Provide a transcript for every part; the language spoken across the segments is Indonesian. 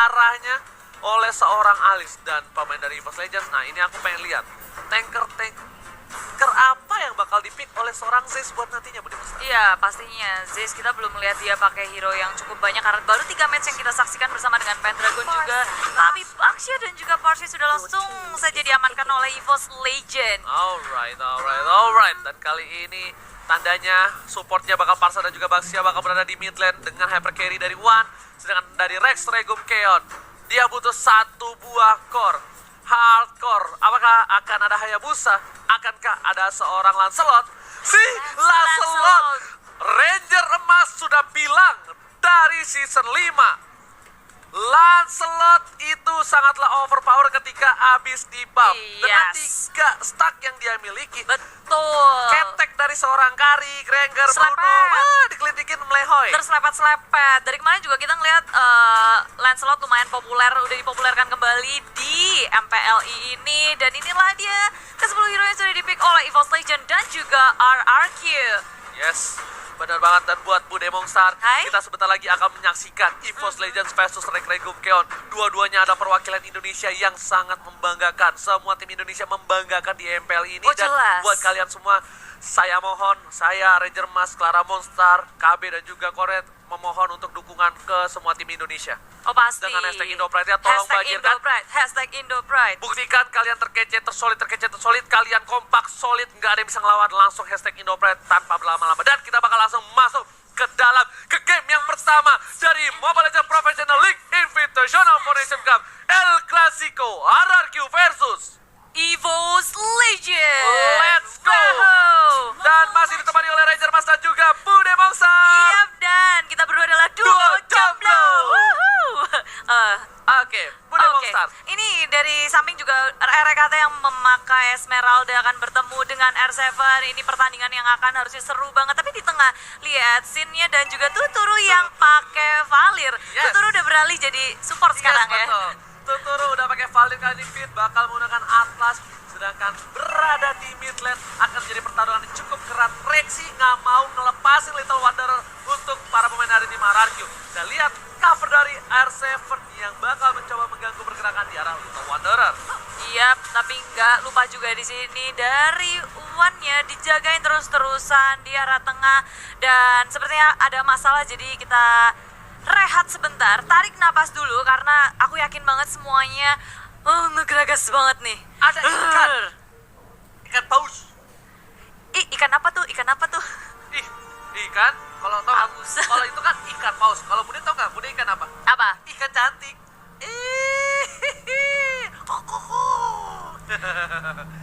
arahnya oleh seorang Alice dan pemain dari EVOS Legends. Nah, ini aku pengen lihat tanker apa yang bakal dipick oleh seorang Zeus buat nantinya, Budi Mas. Iya, pastinya Zeus kita belum melihat dia pakai hero yang cukup banyak karena baru 3 match yang kita saksikan bersama dengan Pendragon juga. Tapi Baxia dan juga Parsi sudah langsung saja diamankan oleh EVOS Legend. Alright. Dan kali ini tandanya supportnya bakal Parsa dan juga Baxia bakal berada di mid lane dengan hyper carry dari Wan. Sedangkan dari Rex Regum Keon, dia butuh 1 buah core hardcore. Apakah akan ada Hayabusa? Akankah ada seorang Lancelot? Si Lancelot! Ranger emas sudah bilang dari season 5. Lancelot itu sangatlah overpower ketika habis di buff. Dengan 3 stack yang dia miliki. Betul. Ketek dari seorang Kari, Granger, Bruno. Dikelitikin melehoy. Terselepet-selepet. Dari kemarin juga kita ngeliat Lancelot lumayan populer, udah dipopulerkan kembali di MPLI ini. Dan inilah dia ke-10 hero yang sudah dipick oleh EVOS Legend dan juga RRQ. Yes, benar banget. Dan buat Bu Demongstar, Hai. kita sebentar lagi akan menyaksikan EVOS Legends versus Rex Regum Keon. Dua-duanya ada perwakilan Indonesia yang sangat membanggakan. Semua tim Indonesia membanggakan di MPL ini. Oh, dan jelas. buat kalian semua, saya mohon, saya Ranger Mas, Clara Monstar, KB dan juga Koret memohon untuk dukungan ke semua tim Indonesia. Oh pasti. Dengan hashtag IndoPride ya, tolong bagikan. Hashtag IndoPride. Buktikan kalian terkece, tersolid, kalian kompak, solid, nggak ada yang bisa ngelawan. Langsung hashtag IndoPride tanpa berlama-lama. Dan kita bakal langsung masuk ke game yang pertama dari Mobile Legends Professional League Invitational Foundation Cup El Clasico RRQ versus EVOS Legend. Let's go. Wow. Dan masih ditemani oleh Ranger Mas dan juga Bude Mongsa. Iya, dan kita berdua adalah duo jomblo. Oke, Bude Mongsa. Ini dari samping juga RKT yang memakai Esmeralda akan bertemu dengan R7. Ini pertandingan yang akan harusnya seru banget. Tapi di tengah lihat scene-nya dan juga Tuturu yang pakai Valir. Yes. Tuturu udah beralih jadi support sekarang ya. Betul. Tuturu udah pakai Valir kali ini fit, bakal menggunakan Atlas. Sedangkan berada di mid lane akan jadi pertarungan yang cukup keras. Rexy nggak mau ngelepasin Little Wanderer untuk para pemain dari tim RRQ. Dan lihat cover dari R7 yang bakal mencoba mengganggu pergerakan di arah Little Wanderer. Iya, tapi nggak lupa juga di sini dari Wan-nya dijagain terus-terusan di arah tengah. Dan sepertinya ada masalah, jadi kita rehat sebentar, tarik napas dulu karena aku yakin banget semuanya ngegeragas banget nih. Ada ikan paus. Ih, ikan apa tuh? Ih, ikan. Kalau tau nggak? Paus. Kalau itu kan ikan paus. Kalau Bude tau nggak? Bude ikan apa? Apa? Ikan cantik.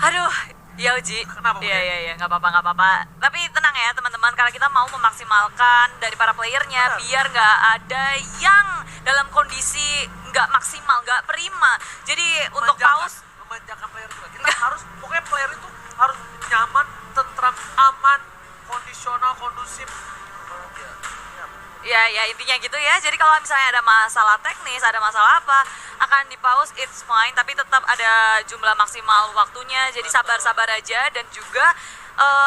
Aduh, ya Uji. Kenapa, Bunda? Iya, nggak apa-apa. Tapi tenang ya teman-teman, karena kita mau memaksimalkan dari para playernya biar nggak ada yang dalam kondisi nggak maksimal, nggak prima. Jadi untuk paus, memanjakan player juga. Kita harus, pokoknya player itu harus nyaman, tentram, aman, kondisional, kondusif. ya intinya gitu ya. Jadi kalau misalnya ada masalah teknis, ada masalah apa, akan di pause, it's fine. Tapi tetap ada jumlah maksimal waktunya. Jadi sabar-sabar aja dan juga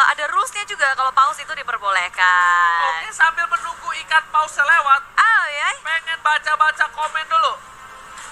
ada rules-nya juga kalau pause itu diperbolehkan. Oke, sambil menunggu ikan pausnya lewat, Oh ya. pengen baca-baca komen dulu.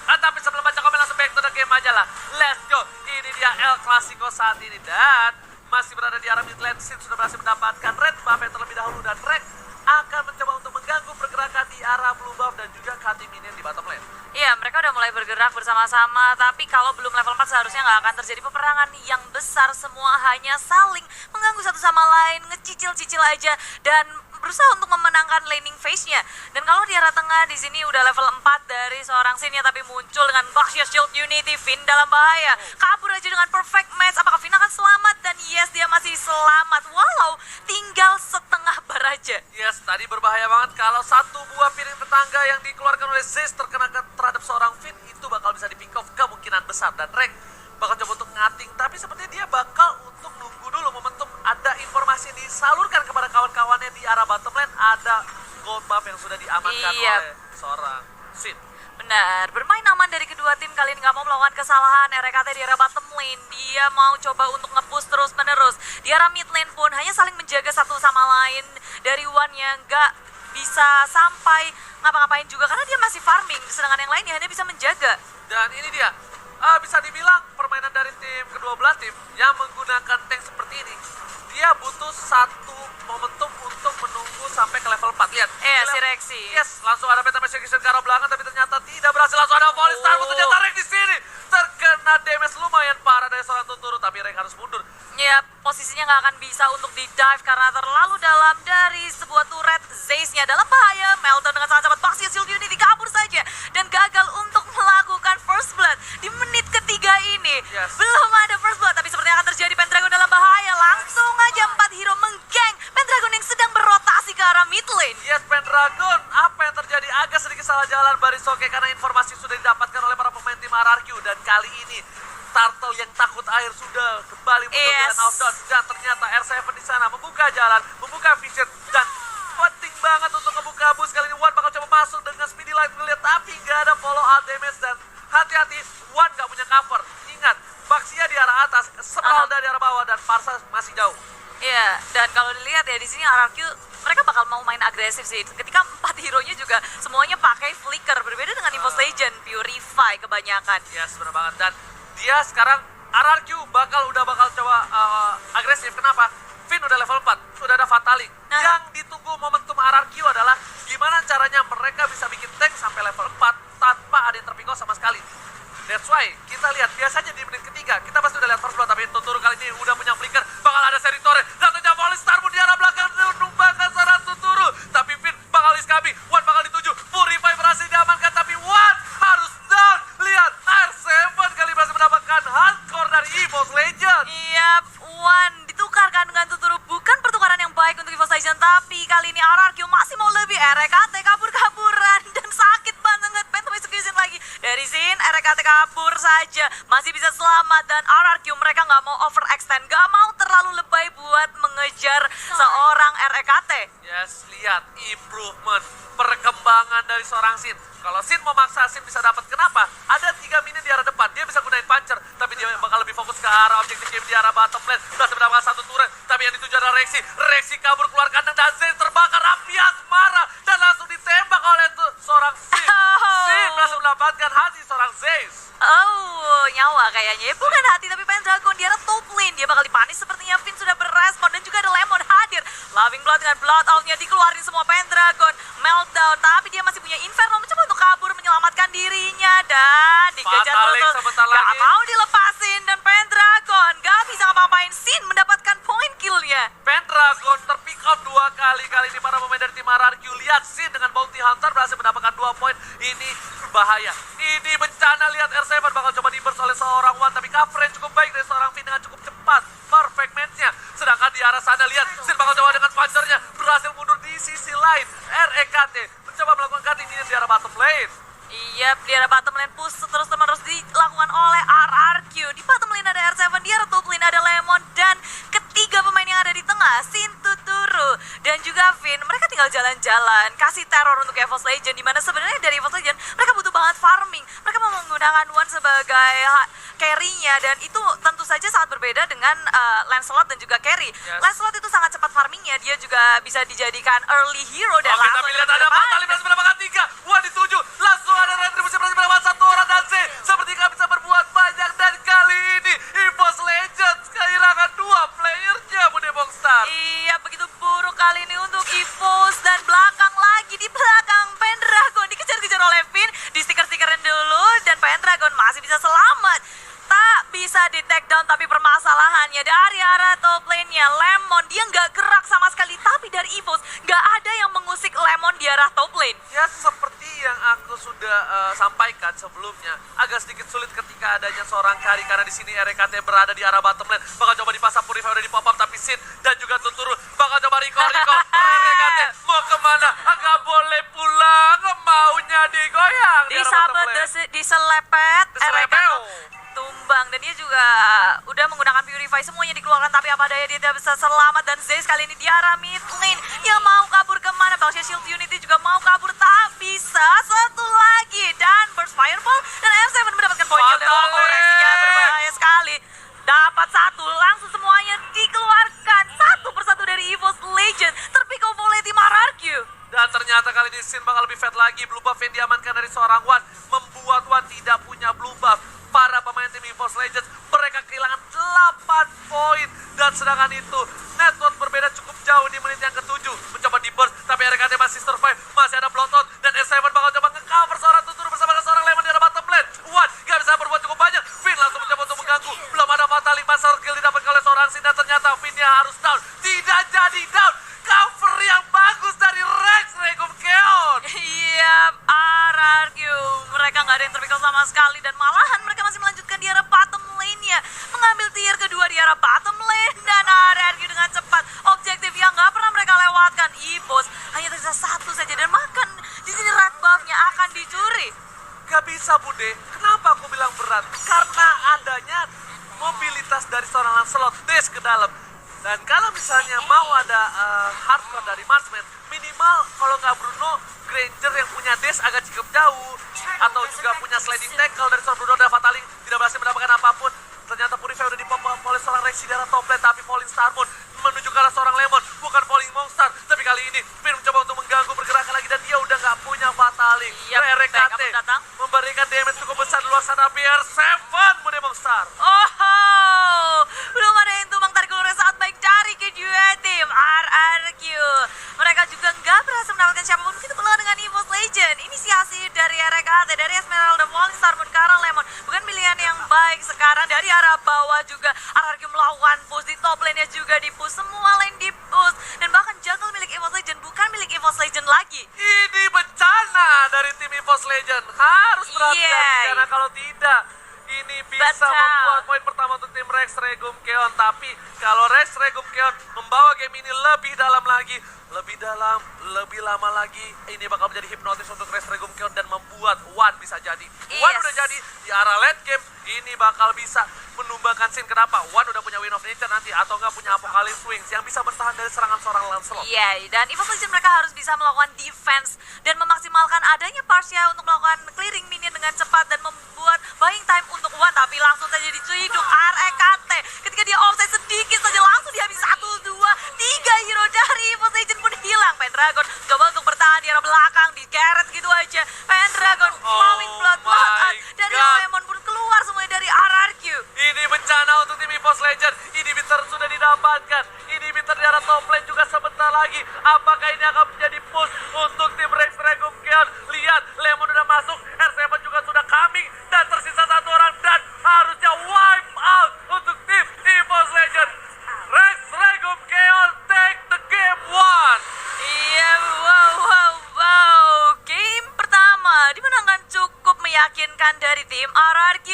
Tapi sebelum baca komen langsung back to the game aja lah. Let's go. Ini dia El Clasico saat ini. Dan masih berada di arah mid lane. Sin sudah berhasil mendapatkan red buff yang terlebih dahulu. Dan Rex akan mencoba untuk mengganggu pergerakan di arah blue buff dan juga cutting minion di bottom lane. Iya, mereka udah mulai bergerak bersama-sama, tapi kalau belum level 4 seharusnya nggak akan terjadi peperangan yang besar. Semua hanya saling mengganggu satu sama lain, ngecicil-cicil aja, dan berusaha untuk memenangkan laning phase-nya. Dan kalau di arah tengah di sini udah level 4 dari seorang Sin-nya, tapi muncul dengan Baxia Shield Unity. Finn dalam bahaya, kabur aja dengan perfect match. Apakah Finn akan selamat? Dan yes, dia masih selamat, walau tinggal setengah bar aja. Yes, tadi berbahaya banget kalau satu buah piring tetangga yang dikeluarkan oleh Zeus terkena terhadap seorang Finn, itu bakal bisa di pick off kemungkinan besar. Dan Rex bakal coba untuk ngating, tapi sepertinya dia bakal untuk nunggu dulu momentum. Ada informasi yang disalurkan kepada kawan-kawannya di arah bottom lane, ada gold buff yang sudah diamankan oleh seorang Sin. Benar, bermain aman dari kedua tim kali ini, nggak mau melakukan kesalahan. RKT di arah bottom lane, dia mau coba untuk nge-push terus menerus. Di arah mid lane pun hanya saling menjaga satu sama lain. Dari Wan yang nggak bisa sampai ngapa-ngapain juga karena dia masih farming, sedangkan yang lainnya hanya bisa menjaga. Dan ini dia, bisa dibilang permainan dari tim kedua belah tim yang menggunakan tank seperti ini. Dia butuh satu momentum untuk menunggu sampai ke level 4. Lihat. Si Rexy. Yes, langsung ada Penta Execution ke arah belakang tapi ternyata tidak berhasil. Langsung ada volley Star, ternyata Rex di sini. Terkena damage lumayan parah dari seorang Tunturu tapi Rex harus mundur. Ya, posisinya nggak akan bisa untuk di-dive karena terlalu dalam dari sebuah turret. Zaze-nya dalam bahaya. Meltdown dengan sangat cepat. Baxia Shield Unity kabur saja dan gagal untuk melakukan first blood di menit ketiga ini. Yes. Belum ada first blood, tapi sepertinya akan terjadi. Pendragon dalam bahaya. Langsung aja 4 hero menggeng Pendragon yang sedang berotasi ke arah mid lane. Yes, Pendragon, apa yang terjadi? Agak sedikit salah jalan Barisoke karena informasi sudah didapatkan oleh para pemain tim RRQ. Dan kali ini Turtle yang takut air sudah kembali muncul dengan outdoor. Dan ternyata R7 di sana membuka jalan, membuka vision. Dan penting banget untuk ngebuka bus. Kali ini Wan bakal coba masuk dengan speedy light ngeliat. Tapi nggak ada follow up damage. Dan hati-hati, Wan nggak punya cover. Ingat, Baxia di arah atas, Smeralda di arah bawah. Dan Parsa masih jauh. Iya, dan kalau dilihat ya di sini RRQ mereka bakal mau main agresif sih. Ketika 4 hero-nya juga semuanya pakai flicker, berbeda dengan EVOS Legend, Purify kebanyakan. Yes, benar banget. Dan dia sekarang RRQ udah bakal coba agresif. Kenapa? Finn udah level 4, sudah ada Fatalik. Yang ditunggu momentum RRQ adalah gimana caranya mereka bisa bikin tank sampai level 4 tanpa ada yang terpikau sama sekali. That's why kita lihat biasanya di menit ketiga kita pasti udah lihat first blood, tapi Tunturu kali ini udah punya flicker, bakal ada seri torre, jatuhnya volley Star pun di arah belakang menumbangkan seorang Tunturu, tapi Finn bakal iskabi, Wan bakal dituju, Purify berhasil diamankan, tapi Wan harus down. Lihat, R7 kali berhasil mendapatkan hardcore dari EVOS Legend. Iya, Wan ditukarkan dengan Tunturu, bukan pertukaran yang baik untuk EVOS Legend, tapi kali ini RRQ masih mau lebih. RKT kabur-kaburan dan sakit banget. Phantom Execution lagi dari Zin. RKT kabur saja, masih bisa selamat. Dan RRQ mereka nggak mau overextend, nggak mau terlalu lebay buat mengejar seorang RKT. Yes, lihat improvement, perkembangan dari seorang Sin. Kalau Sin mau maksa, Sin bisa dapat. Kenapa? Ada 3 minion di arah depan, dia bisa gunain puncher, tapi dia bakal lebih fokus ke arah objektif game di arah bottom lane. Berhasil mendapatkan 1 turret, tapi yang dituju adalah Rexy. Rexy kabur keluar kandang dan Zen terbakar. Rapias marah dan langsung ditembak oleh seorang Sin. Sin berhasil mendapatkan hati seorang Zaze. Oh, nyawa kayaknya. Bukan hati, tapi Pendragon di arah top lane. Dia bakal dipanis sepertinya. Finn sudah berespon dan juga ada Lemon hadir. Loving Blood dengan Blood Out-nya dikeluarin semua Pendragon. Meltdown, tapi dia masih punya Inferno mencoba untuk kabur menyelamatkan dirinya. Dan dikejar terus. Gak mau dilepasin. Dan Pendragon gak bisa ngapa-ngapain. Sin mendapatkan point kill-nya. Pendragon terpick up 2 kali. Kali ini para pemain dari tim RRQ. Lihat Sin dengan Bounty Hunter berhasil mendapatkan 2 poin. Ini berbahaya. Ini bencana. Lihat R7 bakal coba di-burst oleh seorang Wan. Tapi coverage cukup baik dari seorang Finn dengan cukup cepat. Perfect match-nya. Sedangkan di arah sana lihat Sin bakal coba dengan puncher-nya. Berhasil mundur di sisi lain. REKT mencoba melakukan cutting di arah bottom lane. Iya, di arah bottom lane push terus-menerus dilakukan oleh RRQ. Di bottom lane ada R7, di arah top lane ada Lemon. Dan ketiga pemain yang ada di tengah, Sin, Tuturu, dan juga Finn. Mereka tinggal jalan-jalan, kasih teror untuk EVOS Legend. Dimana sebenarnya dari EVOS Legend, mereka butuh banget farming. Mereka mau menggunakan Wan sebagai carry-nya. Dan itu tentu saja sangat berbeda dengan Lancelot dan juga carry. Yes. Lancelot itu sangat cepat farmingnya. Dia juga bisa dijadikan early hero. Dan Oke, tapi lihat ada Fatali berhasil mendapatkan 3. Wan dituju. Langsung ada retribusi berhasil mendapatkan 1 orang. Dan Z seperti nggak bisa berbuat banyak. Dan kali ini EVOS Legends kehilangan 2 playernya, Bude Bongstar. Iya, begitu buruk kali ini untuk EVOS. Dan belakang lagi, di belakang Pendragon dikejar-kejar oleh Finn. Di stiker-stikerin dulu dan Pendragon masih bisa selamat. Tak bisa di take down, tapi permasalahannya dari arah top lane-nya Lemon, dia nggak gerak sama sekali. Tapi dari EVOS nggak ada yang mengusik Lemon di arah top lane. Ya, seperti yang aku sudah sampaikan sebelumnya, agak sedikit sulit ketika adanya seorang carry karena di sini RKT berada di arah bottom lane. Bakal coba dipasang Purify udah di pop up, tapi Sin dan juga Tunturu bakal coba recall. RKT mau kemana? Agak boleh pulang, maunya digoyang. Disabet, diselepet, RKT tumbang. Dan dia juga udah menggunakan Purify, semuanya dikeluarkan, tapi apa daya dia tidak bisa selamat. Dan Zaze kali ini di arah mid lane, yang mau kabur kemana? Baxia Shield Unity juga mau kabur, tak bisa. Satu lagi dan burst fireball dan R7 mendapatkan poin kill. Koreksinya berbahaya sekali. Dapat 1, langsung semuanya dikeluarkan satu persatu dari EVOS Legend. Terpikau oleh tim RRQ. Dan ternyata kali ini Sin bakal lebih fat lagi. lagi. Blue buff yang diamankan dari seorang Wan membuat Wan tidak punya blue buff. Para pemain tim EVOS Legends mereka kehilangan 8 poin. Dan sedangkan itu network berbeda cukup jauh di menit yang ke-7. Mencoba di burst tapi RKT masih survive. Masih ada Bloodhound dan S7 bakal coba nge-cover seorang Tuturu bersama seorang Lemon di arah bottom lane. Wan gak bisa berbuat cukup banyak. Finn langsung mencoba untuk mengganggu. Belum ada Fatali, pasar skill didapatkan oleh seorang Sin dan ternyata Finnnya harus down. Tidak jadi down. Cover yang bagus dari Rex Regum Keon. Iya, RRQ. Mereka nggak ada yang terpikir sama sekali dan malahan mereka masih melanjutkan di arah bottom lane-nya. Mengambil tier kedua di arah bottom lane dan RRQ dengan cepat. Objektif yang nggak pernah mereka lewatkan. EVOS hanya tersisa satu saja dan makan di sini red buff-nya akan dicuri. Gak bisa Bude, kenapa aku bilang berat? Karena adanya mobilitas dari seorang Lancelot dash ke dalam. Dan kalau misalnya mau ada hardcore dari Marksman, minimal kalau nggak Bruno, Granger yang punya dash agak cukup jauh. Atau juga punya sliding tackle dari seorang Bruno dan Fatali tidak berhasil mendapatkan apapun. Ternyata Purify udah dipop oleh seorang Rexy darah top lane, tapi Falling Star Moon menuju ke arah seorang Lemon, bukan Falling Monster. Tapi kali ini Finn mencoba untuk mengganggu pergerakan lagi dan dia udah nggak punya Fatali. Yap, RKT datang. memberikan damage cukup besar di luar sana. BR7 Mode Monster. Oh, belum ada yang tumbang tarik ulurnya saat baik dari kedua tim RRQ. Mereka juga nggak berhasil mendapatkan siapapun begitu pula dengan EVOS Legend. Inisiasi dari RKT, dari Esmeralda, Falling Star Moon ke arah Lemon. Bukan pilihan yang baik sekarang dari arah bawah juga. RRQ melawan push di top lane-nya juga di push. Semua lane di push. Dan bahkan jungle milik EVOS Legend bukan milik EVOS Legend lagi. Ini bencana dari tim EVOS Legend. Harus berhati-hati Yeay. karena kalau tidak ini bisa Betul. membuat poin pertama untuk tim Rex Regum Keon. Tapi kalau Rex Regum Keon membawa game ini lebih dalam lagi, lebih dalam, lebih lama lagi, ini bakal menjadi hipnotis untuk Rex Regum Keon dan membuat Wan bisa jadi. Wan Yes. udah jadi di arah late game, ini bakal bisa menumbangkan Sin. Kenapa? Wan udah punya Win of Nature nanti atau nggak punya Apocalypse Wings yang bisa bertahan dari serangan seorang Lancelot. Iya, dan EVOS Legend mereka harus bisa melakukan defense dan memaksimalkan adanya Parsia untuk melakukan clearing minion dengan cepat dan membuat buying time untuk Wan, tapi langsung saja diciduk RKT. Ketika dia offside sedikit saja langsung dihabis 1, 2, 3 hero dari EVOS Legend pun hilang. Pendragon coba untuk bertahan di arah belakang, di carrot gitu aja. Pendragon flowing blood my dari God. Lemon pun keluar semuanya dari RRQ. Ini bencana untuk tim EVOS Legend. Inhibitor sudah didapatkan. Inhibitor di arah top lane juga sebentar lagi. Apakah ini akan menjadi push untuk tim Rex Regum Keon? Lihat, Lemon udah masuk, R7 juga sudah coming, dan tersisa satu orang dan harusnya wipe out untuk tim EVOS Legend. Rex Regum Keon take the game one. Iya, wow. Game pertama dimenangkan cukup meyakinkan dari tim RRQ.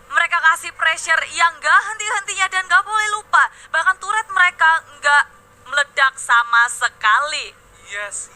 Mereka kasih pressure yang gak henti-hentinya dan gak boleh lupa. Bahkan turret mereka gak meledak sama sekali. Yes.